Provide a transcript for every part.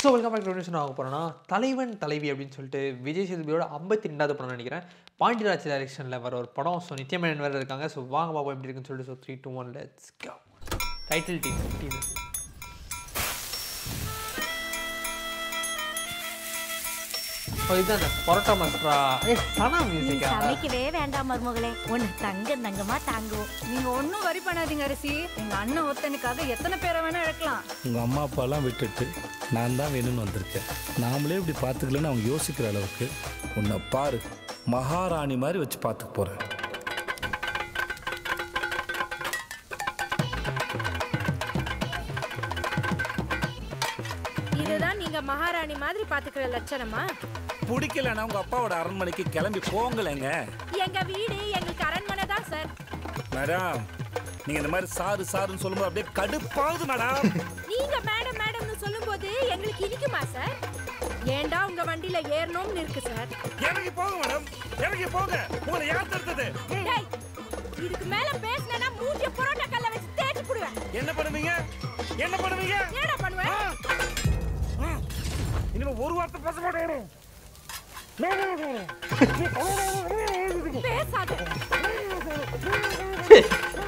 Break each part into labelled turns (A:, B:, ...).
A: So welcome back to news. நான் போகிறேன்னா தலைவன் தலைவி அப்படின்னு சொல்லிட்டு விஜய் சேதுபதியோட 52வது படம் நினைக்கிறேன். பாண்டியராஜ் டைரக்ஷனில் வர ஒரு படம். ஸோ நித்யமேனன் வேறு இருக்காங்க. ஸோ வாங்க பாப்பா எப்படி இருக்குன்னு சொல்லிட்டு 3, 2, 1 லெட்ஸ் கோ. டைட்டில் டீசர் இதுதான் பரோட்டா மஸ்ட்ரா. சனா மியூசிக்கா
B: சமைக்கவே வேண்டாம் மருமகளே, ஒன்று தங்கமா தாங்குவோம்.
C: நீங்க ஒன்றும் வரி பண்ணாதீங்க அரிசி. எங்க அண்ணன் ஒருத்தனுக்காக எத்தனை பேரை வேணா இழக்கலாம்.
D: உங்க அம்மா அப்பாலாம் விட்டுட்டு நான் தான் வேணும்னு வந்திருக்கேன். நாமளே இப்படி பார்த்துக்கலன்னு அவங்க யோசிக்கிற அளவுக்கு உன்னை பாரு மகாராணி மாதிரி வச்சு பார்த்துக்க போறேன்.
C: இதுதான் நீங்க மகாராணி மாதிரி பாத்துக்கிற லட்சணமா?
D: பிடிக்கலன்னா உங்க அப்பாவோட அரண்மனைக்கு கிளம்பி போங்கலைங்க.
C: எங்க வீடு எங்களுக்கு அரண்மனை தான் சார்.
D: மேடம், நீங்க இந்த மாதிரி சாருன்னு சொல்லும்போது அப்படியே கடுப்பாகுது மேடம்.
C: நீங்க மேடம் மேடம்னு சொல்லும்போது எங்களுக்கு இனிக்குமா சார்? ஏண்டா உங்க வண்டியில ஏறணும்னு இருக்கு சார்.
D: இறங்கி போங்க மேடம், இறங்கி போங்க. உங்களை யார் தடுத்தது?
C: டேய், இதுக்கு மேல பேசினா மூஞ்சிய பரோட்டா கல்ல வச்சு தேய்ச்சி புடுவேன்.
D: என்ன பண்ணுவீங்க?
C: ஏடா பண்ணுவேன்?
D: இனிமே ஒரு வார்த்தை பேச மாட்டேன்.
C: பேசாத.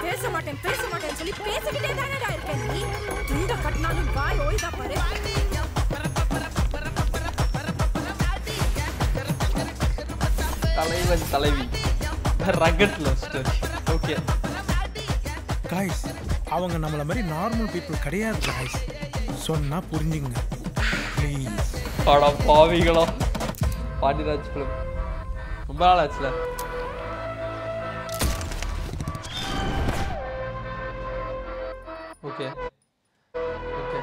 C: பேச மாட்டேன் சொல்லி பேசிக்கிட்டே தானடா இருக்க நீ. துண்ட கட்டினாலும் வாய் ஓய்தா பாரு.
A: தலைவன் தலைவி rugged love story. Okay
E: guys, அவங்க நம்மள மாதிரி நார்மல் பீப்புள் கிடையாது காய்ஸ். சொன்னா புரிஞ்சுங்க ப்ளீஸ்.
A: பட பாவிகளோ. பாண்டியராஜ் ஃபிலிம் ரொம்ப நாள் ஆச்சுல. Okay okay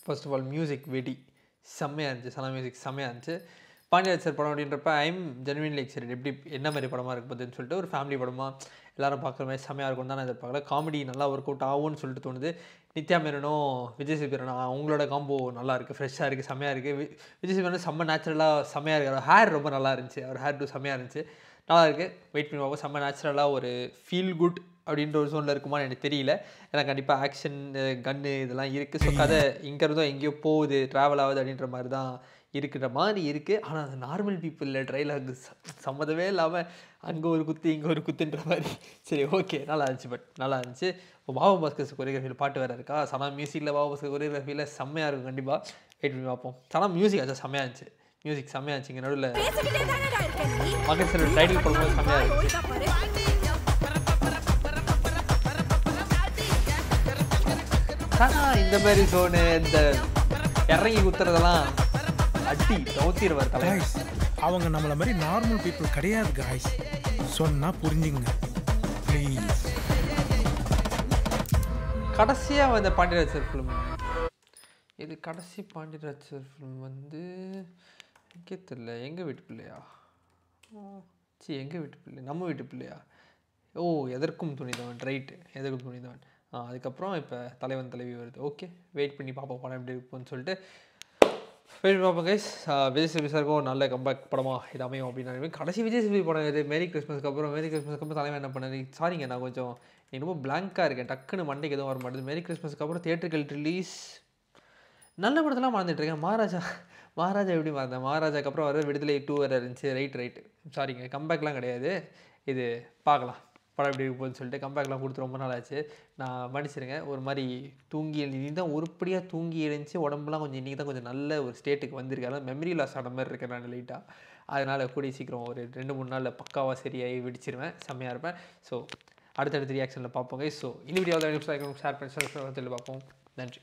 A: first of all music வெடி செம்மையாக இருந்துச்சு. சனா மியூசிக் செம்மையாக இருந்துச்சு. பாண்டியராஜ் சார் படம் அப்படின்றப்ப ஐம் ஜென்வின்லி எக்ஸைட்டட். எப்படி என்ன மாதிரி படமாக இருக்க போகுதுன்னு சொல்லிட்டு ஒரு ஃபேமிலி படமாக எல்லாரும் பார்க்குற மாதிரி செம்மையாக இருக்கும்னு தான் நான் எதிர்பார்க்கல. காமெடி நல்லா ஒர்க் அவுட் ஆகும்னு சொல்லிட்டு தோணுது. நித்யா மேனனும் விஜய் சேதுபதி அவங்களோட காம்போ நல்லா இருக்குது, ஃப்ரெஷ்ஷாக இருக்குது, செம்மையாக இருக்குது. விஜய் சேதுபதி செம்ம நேச்சுரலாக செம்மையாக இருக்குது. ஹேர் ரொம்ப நல்லா இருந்துச்சு. அவர் ஹேர் டூ செம்மையாக இருந்துச்சு, நல்லா இருக்குது. வெயிட் பண்ணி பார்ப்போம். செம்ம நேச்சுரலாக ஒரு ஃபீல் குட் அப்படின்ற ஒரு ஜோனில் இருக்குமான்னு எனக்கு தெரியல. ஏன்னா கண்டிப்பாக ஆக்ஷன் கன்னு இதெல்லாம் இருக்குது. ஸோ கதை இங்கே இருந்தோ எங்கேயோ போகுது, ட்ராவல் ஆகுது அப்படின்ற மாதிரி தான் இருக்கிற மாதிரி இருக்குது. ஆனால் அது நார்மல் பீப்புளில் ட்ரைலாக் சம்மந்தமே இல்லாமல் அங்கே ஒரு குத்து இங்கே ஒரு குத்துன்ற மாதிரி. சரி ஓகே, நல்லா இருந்துச்சு. பட் நல்லா இருந்துச்சு. இப்போ பாபா பாஸ்கர் கொரியோகிராஃபியில் பாட்டு வேறு இருக்கா. சனா மியூசிக்கில் பாபா பாஸ்கர் கொரியோகிராஃபியில் செம்மையாக இருக்கும். கண்டிப்பாக வெயிட் பண்ணி பார்ப்போம். சனா மியூசிக் ஆச்சா செம்மையாக இருந்துச்சு. மியூசிக் செம்மையாக இருந்துச்சு. இங்கே நடுவில் மகன் சார் டைட்டில் போடும்போது செம்மையாக இருந்துச்சு. ஆனால் இந்த மாதிரி ஜோனு இந்த இறங்கி குத்துறதெல்லாம் அடி நவுத்திடுவார் தலை.
E: காய்ஸ், அவங்க நம்மள மாதிரி நார்மல் பீப்புள் கிடையாது காய்ஸ். சொன்னா புரிஞ்சுங்க ப்ளீஸ்.
A: கடைசியாக வந்த பாண்டியராஜ் சார் ஃபிலிம் இது. கடைசி பாண்டியராஜ் சார் ஃபிலிம் வந்து எனக்கே தெரியல. எங்கள் வீட்டு பிள்ளையா? எங்கள் வீட்டு பிள்ளை, நம்ம வீட்டு பிள்ளையா? ஓ, எதற்கும் துணிந்தவன். ரைட்டு, எதற்கும் துணிந்தவன். அதுக்கப்புறம் இப்போ தலைவன் தலைவி வருது. ஓகே, வெயிட் பண்ணி பார்ப்போம் படம் எப்படி இருக்குன்னு சொல்லிட்டு. வெயிட் பண்ணி பார்ப்போம் கைஸ். விஜய் சேதுபதி சாருக்கும் நல்ல கம்பேக் படமாக இது அமையும் அப்படின்னு நினைப்பேன். கடைசி விஜய் சேதுபதி படம் இது. மேரி கிறிஸ்மஸ்க்கு அப்புறம் தலைவன் என்ன பண்ணது? சாரிங்க, நான் கொஞ்சம் ரொம்ப பிளாங்காக இருக்கேன். டக்குன்னு மண்டைக்கு எதுவும் வர மாட்டேது. மேரி கிறிஸ்மஸ்க்கு அப்புறம் தியேட்டர்கள் ரிலீஸ் நல்ல படத்தெல்லாம் மறந்துட்டுருக்கேன். மகாராஜா எப்படி மறந்தேன்? மகாராஜாக்கு அப்புறம் வர விடுதலை 2 வேறு இருந்துச்சு. ரைட்டு சாரிங்க, கம்பேக்லாம் கிடையாது இது. பார்க்கலாம் படம் எப்படி இருக்குன்னு சொல்லிட்டு. கம்பேக்லாம் கொடுத்து ரொம்ப நாள் ஆச்சு. நான் மன்னிச்சிருங்க. ஒரு மாதிரி தூங்கி எழுதி தான் உருப்படியாக தூங்கி எழுந்துச்சு. உடம்புலாம் கொஞ்சம் இன்றைக்கி தான் கொஞ்சம் நல்ல ஒரு ஸ்டேட்டுக்கு வந்திருக்கு. அதனால் மெமரி லாஸ் ஆன மாதிரி இருக்கேன் நான் லைட்டாக. அதனால் கூடிய சீக்கிரம் ஒரு 2-3 நாளில் பக்காவாக சரியாகி வெடிச்சிருவேன். செம்மையாக இருப்பேன். ஸோ அடுத்தடுத்த ரியாக்ஷனில் பார்ப்போங்க. ஸோ இந்த வீடியோவில் ஷேர் பண்ணி பார்ப்போம். நன்றி.